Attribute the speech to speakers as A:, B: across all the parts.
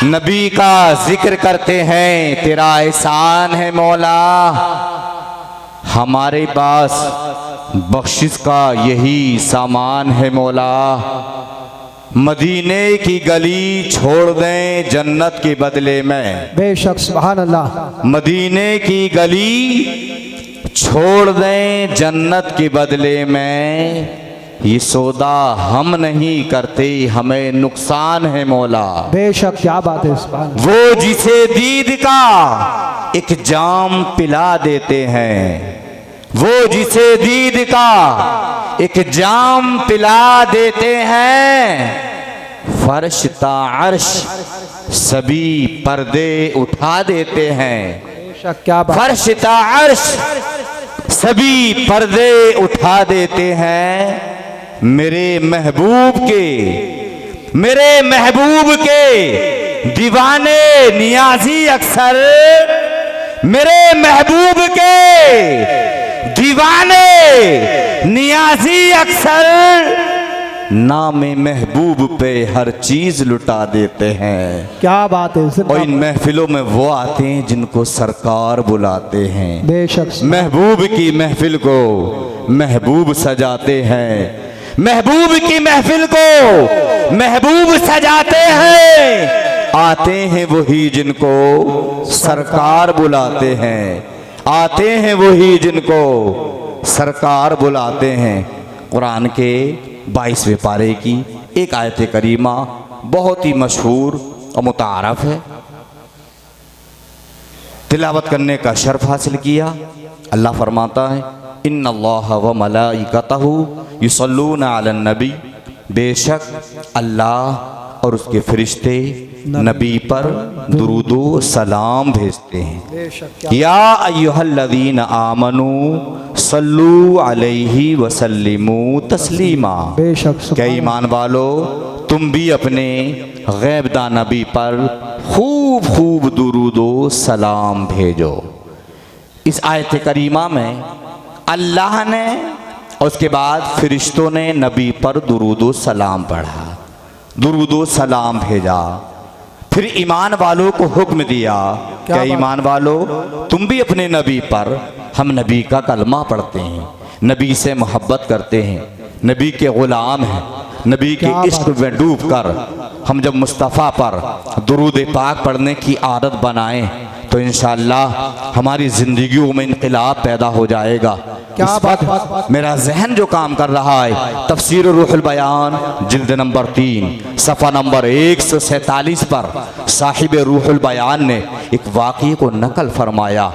A: नबी का जिक्र करते हैं, तेरा एहसान है मौला। हमारे पास बख्शिश का यही सामान है मौला। मदीने की गली छोड़ दें जन्नत के बदले में।
B: बेशक सुभान अल्लाह।
A: मदीने की गली छोड़ दें जन्नत के बदले में। ये सौदा हम नहीं करते, हमें नुकसान है मौला।
B: बेशक क्या बात है सुभान।
A: वो जिसे दीद का एक जाम पिला देते हैं, वो जिसे दीद का एक जाम पिला देते हैं। फर्श ता अर्श सभी पर्दे उठा देते हैं।
B: बेशक क्या बात।
A: फर्श ता अर्श सभी पर्दे उठा देते हैं। मेरे महबूब के दीवाने नियाजी अक्सर, मेरे महबूब के दीवाने नियाजी अक्सर नाम महबूब पे हर चीज लुटा देते हैं।
B: क्या बात है।
A: और इन महफिलों में वो आते हैं जिनको सरकार बुलाते हैं।
B: बेशक
A: महबूब की महफिल को महबूब सजाते हैं। महबूब की महफिल को महबूब सजाते हैं। आते हैं वही जिनको सरकार बुलाते हैं। आते हैं वही जिनको सरकार बुलाते हैं। कुरान के 22वें पारे की एक आयत करीमा बहुत ही मशहूर और मुतारफ है। तिलावत करने का शर्फ हासिल किया। अल्लाह फरमाता है, इन्नल्लाह व मलाइकतहु युसल्लूना अलन नबी। बेशक अल्लाह और उसके फरिश्ते नबी पर दुरूदो सलाम भेजते हैं। या अय्युहल्लज़ीना आमनू सल्लू अलैहि वसल्लिमू तस्लीमा। क्या ईमान वालो, तुम भी अपने गैबदा नबी पर खूब खूब दुरूदो सलाम भेजो। इस आयत करीमा में अल्लाह ने और उसके बाद फरिश्तों ने नबी पर दुरूदो सलाम पढ़ा, दुरूदो सलाम भेजा। फिर ईमान वालों को हुक्म दिया, क्या ईमान वालों, तुम भी अपने नबी पर, हम नबी का कलमा पढ़ते हैं, नबी से मोहब्बत करते हैं, नबी के गुलाम हैं, नबी के इश्क में डूब कर हम जब मुस्तफ़ा पर दुरूद पाक पढ़ने की आदत बनाएं तो इंशाअल्लाह हमारी जिंदगियों में इनकलाब पैदा हो जाएगा। क्या बात। मेरा जहन जो काम कर रहा है, तफसीर रूहुल बयान जिल्द नंबर 3 सफ़ा नंबर 147 पर साहिब रूहुल बयान ने एक वाक़ये को नकल फरमाया।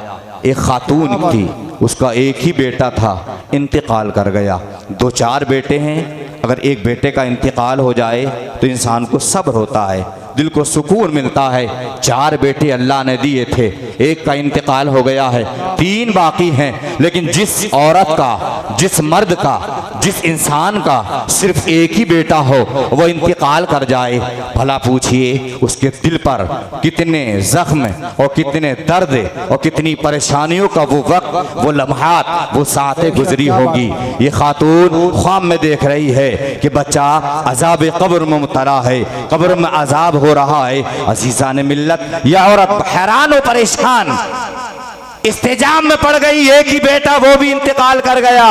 A: एक खातून थी, उसका एक ही बेटा था, इंतकाल कर गया। 2-4 बेटे हैं, अगर एक बेटे का इंतकाल हो जाए तो इंसान को सब्र होता है, दिल को सुकून मिलता है। 4 बेटे अल्लाह ने दिए थे, एक का इंतकाल हो गया है, 3 बाकी हैं। लेकिन जिस औरत का, जिस मर्द का, जिस इंसान का सिर्फ एक ही बेटा हो, वो इंतकाल कर जाए, भला पूछिए उसके दिल पर कितने जख्म और कितने दर्द और कितनी परेशानियों का वो वक्त, वो लम्हात, वो सातें गुजरी होगी। ये खातून ख्वाब में देख रही है कि बच्चा अजाब कब्र में मुब्तला है, कब्र में अजाब हो रहा है। अजीजा ने मिल्लत, यह औरत हैरान और परेशान इस्तेजाम में पड़ गई। एक ही बेटा, वो भी इंतकाल कर गया,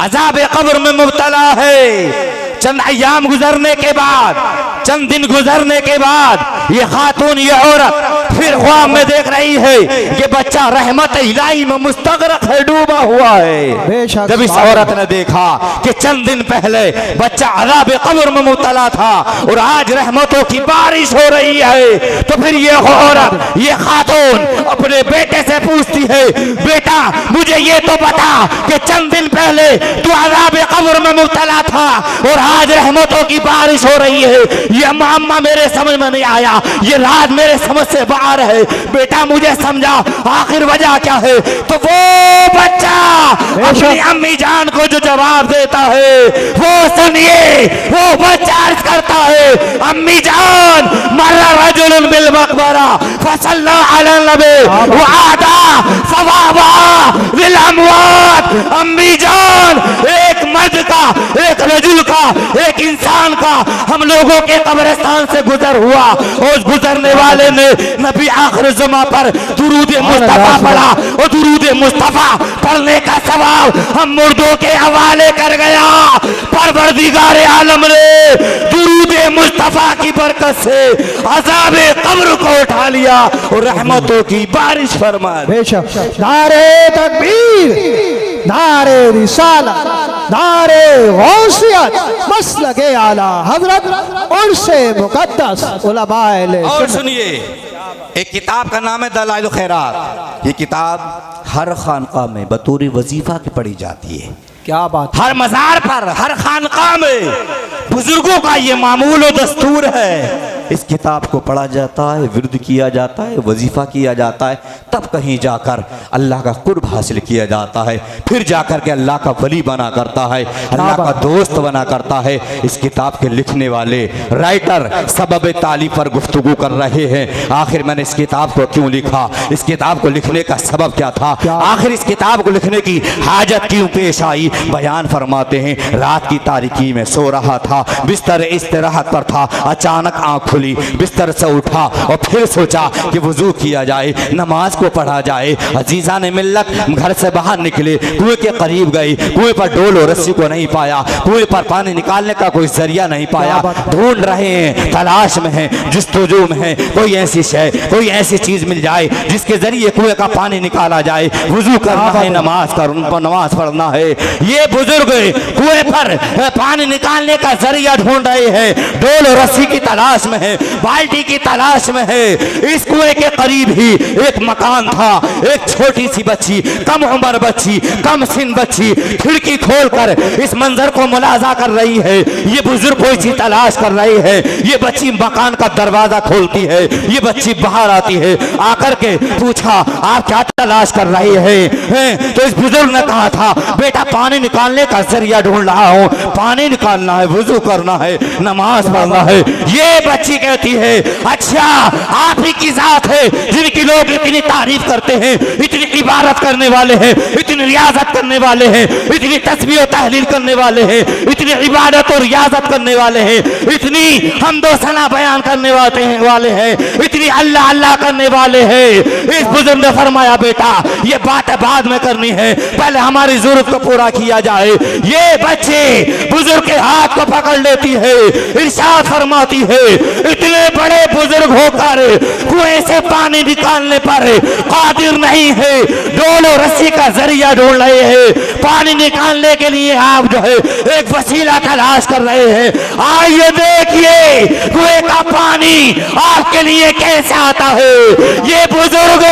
A: अजाब कब्र में मुब्तला है। चंद अय्याम गुजरने के बाद, चंद दिन गुजरने के बाद ये खातून, ये औरत फिर ख्वाब में देख रही है कि बच्चा रहमत इलाही में मुस्तगरक है, डूबा हुआ है। जब इस औरत ने देखा कि चंद दिन पहले बच्चा अज़ाब कब्र में मुब्तला था और आज रहमतों की बारिश हो रही है, तो फिर ये औरत, ये खातून अपने बेटे से पूछती है, बेटा मुझे ये तो बता कि चंद दिन पहले तू अज़ाब कब्र में मुब्तला था और आज रहमतों की बारिश हो रही है। ये मामा मेरे समझ में नहीं आया, ये राज मेरे समझ से बाहर है, बेटा मुझे समझा आखिर वजह क्या है। तो वो बच्चा अपनी अम्मी जान को जो जवाब देता है वो सुनिए। वो बच्चा अर्ज करता है, अम्मी जान मर्रा रजुलन बिल मकबरा फसल्ला अला नबी व आदा सवाबा बिल अमवात। अम्मी जान, एक मर्द का, एक रजुल का, एक इंसान का हम लोगों के कब्रिस्तान से गुजर हुआ। उस गुजरने वाले ने नबी आखिर ज़मा पर दुरूद मुस्तफा पढ़ा और दुरूद मुस्तफा पढ़ने का सवाब हम मुर्दों के हवाले कर गया। परवरदिगार आलम ने दुरूद मुस्तफा की बरकत से अज़ाबे कब्र को उठा लिया और रहमतों की बारिश फरमा दी।
B: बेशक नारे तकबीर, नारे रिसालत, नारे गौसियत, मसलके आला हजरत उर्से मुकद्दस उलमाए ले।
A: और सुनिए, एक किताब का नाम है दलाइल खैरात। ये किताब हर खानकाह में बतौर वजीफा की पढ़ी जाती है।
B: क्या बात,
A: हर मज़ार पर, हर खानकाह में बुजुर्गों का ये मामूल और दस्तूर है। इस किताब को पढ़ा जाता है, विर्द किया जाता है, वजीफा किया जाता है, तब कहीं जाकर अल्लाह का कुर्ब हासिल किया जाता है, फिर जाकर के अल्लाह का वली बना करता है, अल्लाह का दोस्त बना करता है। इस किताब के लिखने वाले राइटर सबब तालीफ पर गुफ्तगू कर रहे हैं। आखिर मैंने इस किताब को क्यों लिखा, इस किताब को लिखने का सबब क्या था, आखिर इस किताब को लिखने की हाजत क्यों पेश आई। बयान फरमाते हैं, रात की तारीकी में सो रहा था, बिस्तर इस्तिराहत पर था, अचानक आंख खुली, बिस्तर से उठा और फिर सोचा कि वजू किया जाए, नमाज को पढ़ा जाए। अजीजा ने मिल्लत घर से बाहर निकले, कुएं के करीब गई, कुएं पर डोल और रस्सी को नहीं पाया, कुएं पर पानी निकालने का कोई जरिया नहीं पाया। ढूंढ रहे हैं, तलाश में हैं, जुस्तजू में हैं, कोई ऐसी शय, कोई ऐसी चीज मिल जाए जिसके जरिए कुएं का पानी निकाला जाए। वजू करना है, नमाज पढ़ना है। ये बुजुर्ग कुएं पर पानी निकालने का जरिया ढूंढ रहे हैं, डोल और रस्सी की तलाश में है, बाल्टी की तलाश में है। इस कुएं के करीब ही एक मकान था। एक छोटी सी बच्ची, कम उम्र बच्ची, कम सिन बच्ची खिड़की खोलकर इस मंजर को मुलाजा कर रही है। ये बुजुर्ग कोई चीज तलाश कर रही है। ये बच्ची मकान का दरवाजा खोलती है, ये बच्ची बाहर आती है, आकर के पूछा आप क्या तलाश कर रही है? तो इस बुजुर्ग ने कहा था, बेटा पानी निकालने का जरिया ढूंढ रहा हूँ, पानी निकालना है, वजू करना है, नमाज पढ़ना है। ये बच्ची कहती है, अच्छा आप ही की जात है जिनकी लोग इतनी तारीफ करते हैं, इतनी इबादत करने वाले हैं, इतनी रियाजत करने वाले हैं, इतनी तस्बीह और तहलील करने वाले हैं, इतनी इबादत और रियाजत करने वाले हैं, इतनी हमदो सना बयान करने वाले हैं, इतनी अल्लाह अल्लाह करने वाले हैं। इस बुजुर्ग ने फरमाया, बेटा ये बात बाद में करनी है, पहले हमारी जरूरत को पूरा किया जाए। ये बच्चे बुजुर्ग के हाथ को पकड़ लेती है, इरशाद फरमाती है, इतने बड़े बुजुर्ग होकर कुएं से पानी निकालने पर कादिर नहीं है, डोल और रस्सी का जरिया ढूंढ रहे हैं। पानी निकालने के लिए आप जो है एक वसीला तलाश कर रहे हैं। आइए देखिए कुएं का पानी आपके लिए कैसे आता है। ये बुजुर्ग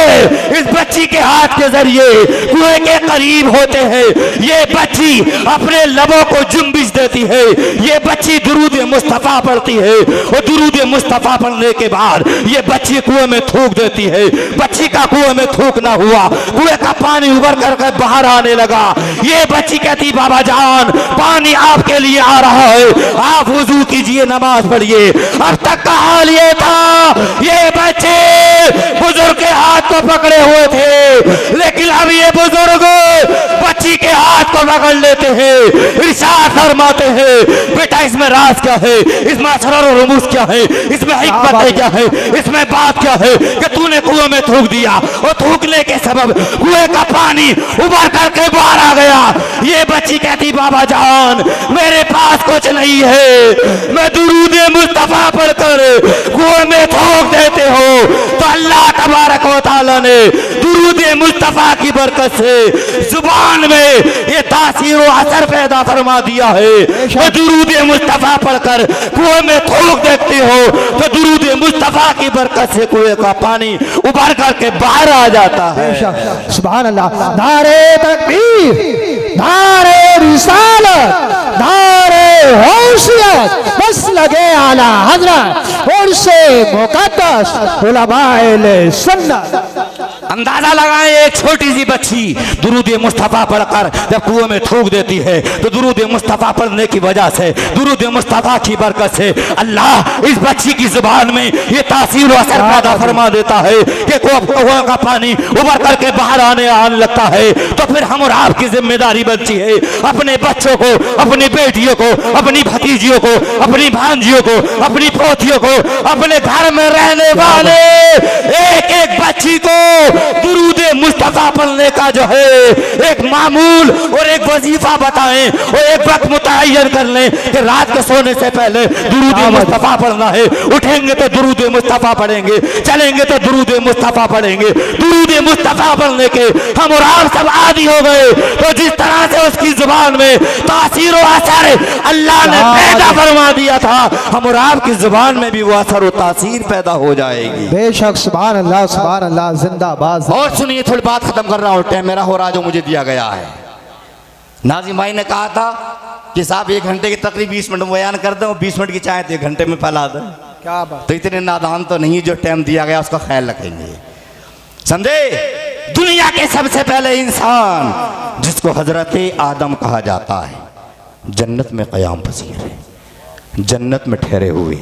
A: इस बच्ची के हाथ के जरिए कुएं के करीब होते हैं। ये बच्ची अपने लबों को जुम्बिश देती है, ये बच्ची दुरूद मुस्तफा पढ़ती है और दुरूद मुस्तफा पढ़ने के बाद ये बच्ची कुएं में थूक देती है। बच्ची का कुएं में थूक ना हुआ, कुएं का पानी उबर कर बाहर आने लगा। ये बच्ची कहती, बाबा जान पानी आपके लिए आ रहा है, आप वुजू कीजिए, नमाज पढ़िए। अब तक का हाल ये था, ये बच्चे बुजुर्ग के हाथ को पकड़े हुए थे, लेकिन अब ये बुजुर्ग बच्ची के हाथ को पकड़ लेते हैं, इरशाद फरमाते हैं, बेटा इसमें राज क्या है, इसमें असरार और रमूज क्या है, इसमें हिकमत क्या है, इसमें बात क्या है कि तूने कुएं में थूक दिया और थूकने के सबब कुएं का पानी उबर करके बाहर आ गया। ये बच्ची कहती, बाबा जान मेरे पास कुछ नहीं है, मैं दुरूद मुस्तफा पढ़कर कुएं में थूक देते हो तो अल्लाह तबारक व तआला ने दुरूद मुस्तफा की बरकत से जुबान में ये तासीर और असर पैदा फरमा दिया है। तो दुरूद मुस्तफा पढ़कर कुएं में थूक देखते हो तो दुरूद मुस्तफा की बरकत से कुएं का पानी उभर करके बाहर आ जाता है।
B: सुभान अल्लाह। नारे तकबीर, नारे रिसालत, नारे गौसियत, मसलके आला हजरत उर्से मुकद्दस उलमाए सुन्नत।
A: अंदाजा लगाएं, एक छोटी सी बच्ची दुरूद मुस्तफ़ा पढ़कर जब कुएं में थूक देती है तो दुरूद मुस्तफ़ा पढ़ने की वजह से, दुरूद मुस्तफ़ा की बरकत से अल्लाह इस बच्ची की जुबान में ये तासीर और असर पैदा फरमा देता है कि कुआं का पानी उबर करके बाहर आने लगता है। तो फिर हम और आपकी जिम्मेदारी बनती है अपने बच्चों को, अपनी बेटियों को, अपनी भतीजियों को, अपनी भांजियों को, अपनी पोतियों को, अपने घर में रहने वाले एक एक बच्ची को दुरूद मुस्तफ़ा पढ़ने का जो है एक मामूल और एक वजीफा बताएं और एक वक्त मुतय्यन कर लें कि रात के सोने से पहले दुरूद मुस्तफ़ा पढ़ना है। उठेंगे तो दुरूद मुस्तफ़ा पढ़ेंगे, चलेंगे तो दुरूद मुस्तफ़ा पढ़ेंगे। दुरूद मुस्तफ़ा पढ़ने के हम और आप सब आदी हो गए। तो जिस तरह से उसकी जुबान में तासीर और असर अल्लाह ने पैदा फरमा दिया था, हम और आपकी जुबान में भी वो असर और तासीर पैदा हो जाएगी।
B: बेशक सुभान अल्लाह जिंदाबाद।
A: और सुनिए, थोड़ी बात खत्म कर रहा हूँ, टाइम मेरा हो रहा जो मुझे दिया गया है। नाज़िम भाई ने कहा था कि साहब 1 घंटे की तकरीब 20 मिनट बयान कर दें और 20 मिनट की चाहे तो 1 घंटे में फैला दें।
B: क्या बात।
A: तो इतने नादान तो नहीं, जो टाइम दिया गया उसका ख्याल रखेंगे। समझे, दुनिया के सबसे पहले इंसान जिसको हजरत आदम कहा जाता है, जन्नत में क़याम पसीर है, जन्नत में ठहरे हुए,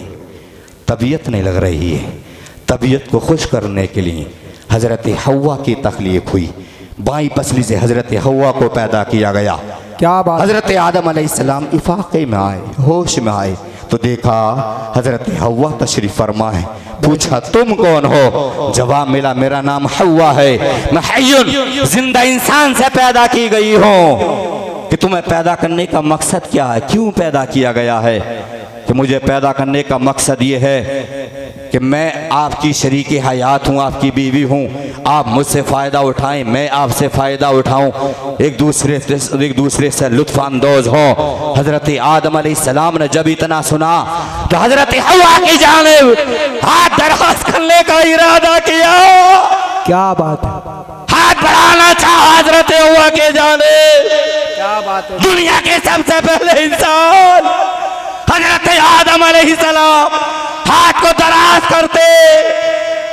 A: तबीयत नहीं लग रही है। तबीयत को खुश करने के लिए हजरत हव्वा की तख्लीक हुई। बाई पसली से हजरत हव्वा को पैदा किया गया।
B: क्या बात।
A: हजरत आदम अलैहिस्सलाम इफाक़े में आए, होश में आए तो देखा हजरत हव्वा तशरीफ फरमा है। पूछा तुम कौन हो? जवाब मिला मेरा नाम हव्वा है, मैं हय्युन जिंदा इंसान से पैदा की गई हूँ। कि तुम्हें पैदा करने का मकसद क्या है, क्यों पैदा किया गया है? कि मुझे पैदा करने का मकसद ये है कि मैं आपकी शरीके हयात हूँ, आपकी बीवी हूँ, आप मुझसे फ़ायदा उठाएं, मैं आपसे फ़ायदा उठाऊं, एक दूसरे से लुत्फ़ अंदोज़ हों। हज़रत आदम अलैहिस्सलाम ने जब इतना सुना तो हज़रत हव्वा की जानिब हाथ दराज़ करने का इरादा किया।
B: क्या बात है।
A: हाथ बढ़ाना चाहा हज़रत हव्वा के जानिब।
B: क्या बात है।
A: दुनिया के सबसे पहले इंसान हज़रत आदम अलैहिस्सलाम हाथ को दराज करते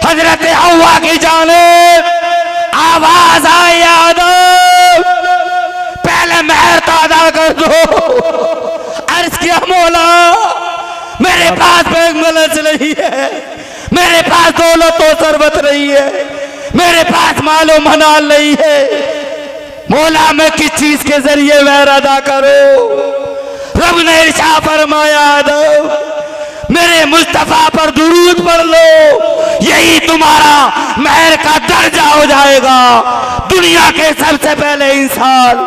A: हजरत हव्वा की जानिब आवाज आई, आदम पहले मेहर तो अदा कर दो। अर्ज किया मौला मेरे पास बैंक बैलेंस नहीं है, मेरे पास दौलत और सरबत नहीं है, मेरे पास मालो मनाल नहीं है। मौला मैं किस चीज के जरिए मेहर अदा करूं? रब ने इरशाद फरमाया, आदम मेरे मुस्तफा पर दुरूद पढ़ लो, यही तुम्हारा मेहर का दर्जा हो जाएगा। दुनिया के सबसे पहले इंसान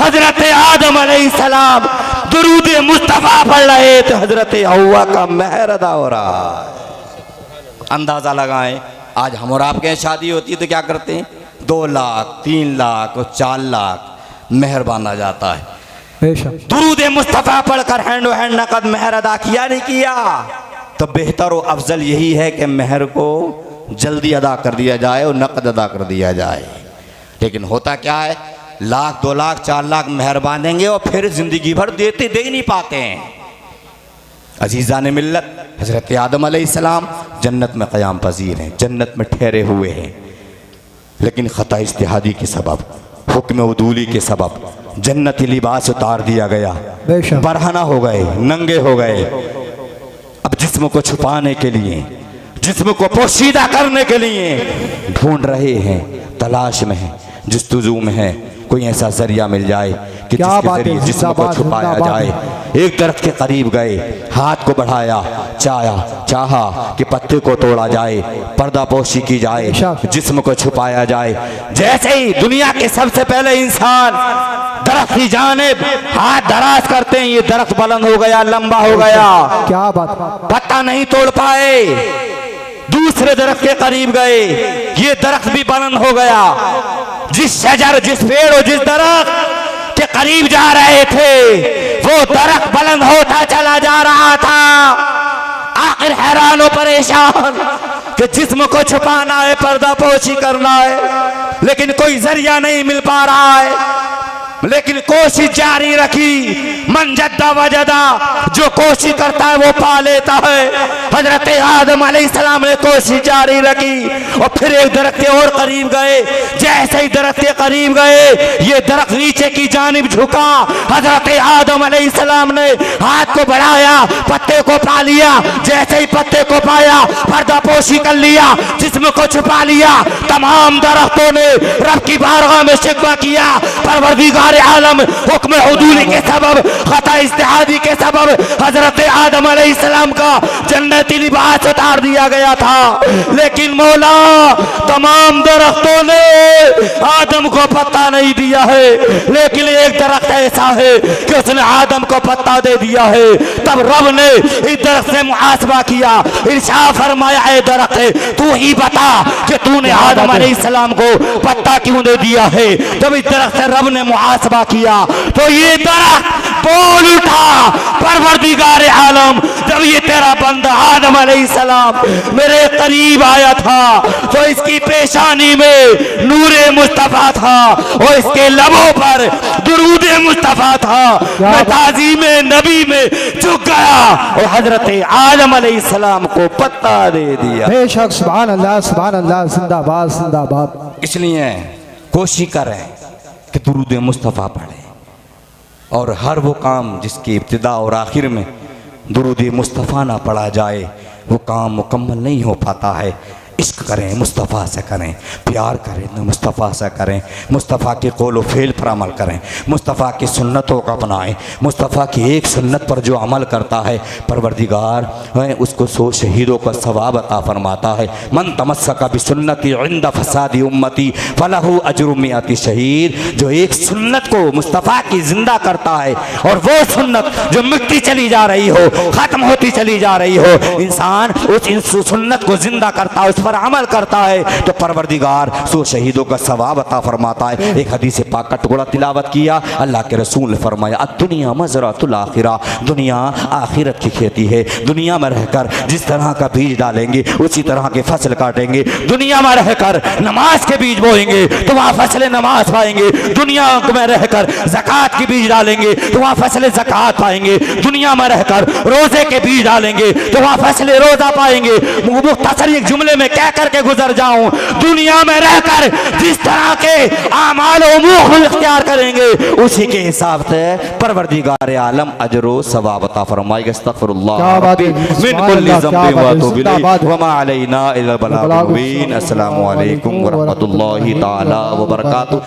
A: हजरत आदम अलैहिस्सलाम दुरूद मुस्तफा पढ़ रहे थे, हजरत हव्वा का मेहर अदा हो रहा। अंदाजा लगाएं, आज हम और आपके यहाँ शादी होती है तो क्या करते हैं? 2 लाख 3 लाख और 4 लाख मेहर बांधा जाता है। दुरूद मुस्तफ़ा पढ़कर हैंडो हैंड नकद मेहर अदा किया नहीं किया? तो बेहतर और अफजल यही है कि मेहर को जल्दी अदा कर दिया जाए और नकद अदा कर दिया जाए। लेकिन होता क्या है, 1 लाख 2 लाख 4 लाख मेहर बांधेंगे और फिर जिंदगी भर दे नहीं पाते हैं। अजीज़ान मिल्लत, हज़रत आदम अलैहिस्सलाम जन्नत में क़याम पजीर हैं, जन्नत में ठहरे हुए हैं, लेकिन ख़ता इज्तिहादी के सबब, हुक्म उदूली के सबब जन्नती लिबास उतार दिया गया, बरहना हो गए, नंगे हो गए। अब जिस्म को छुपाने के लिए, जिस्म को पोशीदा करने के लिए ढूंढ रहे हैं, तलाश में हैं, जस्तुजू में हैं, कोई ऐसा जरिया मिल जाए कि जिसके जरिए जिस्म को छुपाया जाए। एक दरख्त के करीब गए, हाथ को बढ़ाया, चाहा कि पत्ते को तोड़ा जाए, पर्दापोशी की जाए, जिस्म को छुपाया जाए। जैसे ही दुनिया के सबसे पहले इंसान दरख्त की जानिब हाथ दराज करते हैं, ये दरख्त बुलंद हो गया, लंबा हो गया। क्या बात। पत्ता नहीं तोड़ पाए, दूसरे दरख्त के करीब गए, ये दरख्त भी बुलंद हो गया। जिस शजर, जिस पेड़ और जिस दरख्त के करीब जा रहे थे, वो दरख्त बुलंद होता चला जा रहा था। आखिर हैरान और परेशान कि जिस्म को छुपाना है, पर्दापोशी करना है, लेकिन कोई जरिया नहीं मिल पा रहा है। लेकिन कोशिश जारी रखी। मन जद्दा वजदा, जो कोशिश करता है वो पा लेता है। हजरत आदम अलैहिस्सलाम ने कोशिश जारी रखी और फिर एक दरख्त के और करीब गए। जैसे ही दरख्त के करीब गए, ये दरख्त नीचे की जानिब झुका। हजरत आदम अलैहिस्सलाम ने हाथ को बढ़ाया, पत्ते को पा लिया। जैसे ही पत्ते को पाया, पर्दापोशी कर लिया, जिस्म को छुपा लिया। तमाम दरख्तों ने रब की बारगाह में शिकवा किया, परवरदिगार आलम हुक्म हुदूली के सबब, खता इज्तिहादी के सबब हजरत आदम अलैहिस्सलाम का जन्नती लिबास उतार दिया गया था। लेकिन मौला तमाम दरख्तों ने आदम को पत्ता नहीं दिया है। लेकिन एक दरख्त ऐसा है कि उसने आदम को पत्ता दे दिया है। तब रब ने इस दरख्त से मुहासबा किया, इरशाद फरमाया, ऐ दरख्त तू ही बता कि तूने आदम अलैहिस्सलाम को पत्ता क्यों दे दिया है। जब इस दरख्त से रब ने मुहासबा किया तो ये दरख्त बोल उठा, परवरदिगार आलम, जब ये तेरा बंदा आदम अलैहिस्सलाम मेरे करीब आया था तो इसकी पेशानी में नूरे मुस्तफा था और इसके लबों पर दुरूद मुस्तफा था। मैं ताज़ीम नबी में झुक गया और हजरत आदम अलैहिस्सलाम को पत्ता दे दिया।
B: बेशक, सुभान अल्लाह, जिंदाबाद जिंदाबाद।
A: इसलिए कोशिश करें कि दुरूद मुस्तफ़ा पढ़ें और हर वो काम जिसकी इब्तिदा और आखिर में दुरूद मुस्तफ़ा ना पढ़ा जाए वो काम मुकम्मल नहीं हो पाता है। इश्क करें, मुस्तफ़ा से करें, प्यार करें तो मुस्तफ़ा से करें, मुस्तफ़ा के कौल फेल पर अमल करें, मुस्तफ़ा की सुन्नतों को अपनाएं। मुस्तफ़ा की एक सुन्नत पर जो अमल करता है परवरदिगार उसको 100 शहीदों का सवाब अता फरमाता है। मन तमस्सका बिसुन्नती इंद फसादी उम्मती फलहु अजरु मिअती शहीद। जो एक सुन्नत को मुस्तफ़ा की जिंदा करता है और वो सुन्नत जो मिटती चली जा रही हो, ख़त्म होती चली जा रही हो, इंसान उस सुन्नत को जिंदा करता है, उस पर अमल करता है तो परवरदिगार 100 शहीदों का सवाब अता फरमाता है। एक हदीस पाक का टुकड़ा तिलावत किया, अल्लाह के रसूल ने फरमाया, दुनिया मज़रातुल आखिरा, दुनिया आखिरत की खेती है। दुनिया में रहकर जिस तरह का बीज डालेंगे उसी तरह के फसल काटेंगे। दुनिया में रहकर नमाज के बीज बोएंगे तो वहाँ फसलें नमाज पाएंगे। दुनिया में रहकर ज़कात के बीज डालेंगे तो वहाँ फसलें ज़कात पाएंगे। दुनिया में रहकर रोज़े के बीज डालेंगे तो वहाँ फसलें रोज़ा पाएंगे। मुख्तसर एक जुमले में कह करके गुजर जाऊं, दुनिया में रहकर जिस तरह के आमाल उमूर इख्तियार करेंगे उसी के हिसाब से परवरदिगार आलम अजरो सवाब अता फरमाएगा। अस्तगफिरुल्लाह मिन कुल्ली ज़ंबिन व अतूबु इलैहि व मा अलैना इल्लल बलागुल मुबीन। अस्सलामु अलैकुम व रहमतुल्लाहि तआला व बरकातुहू।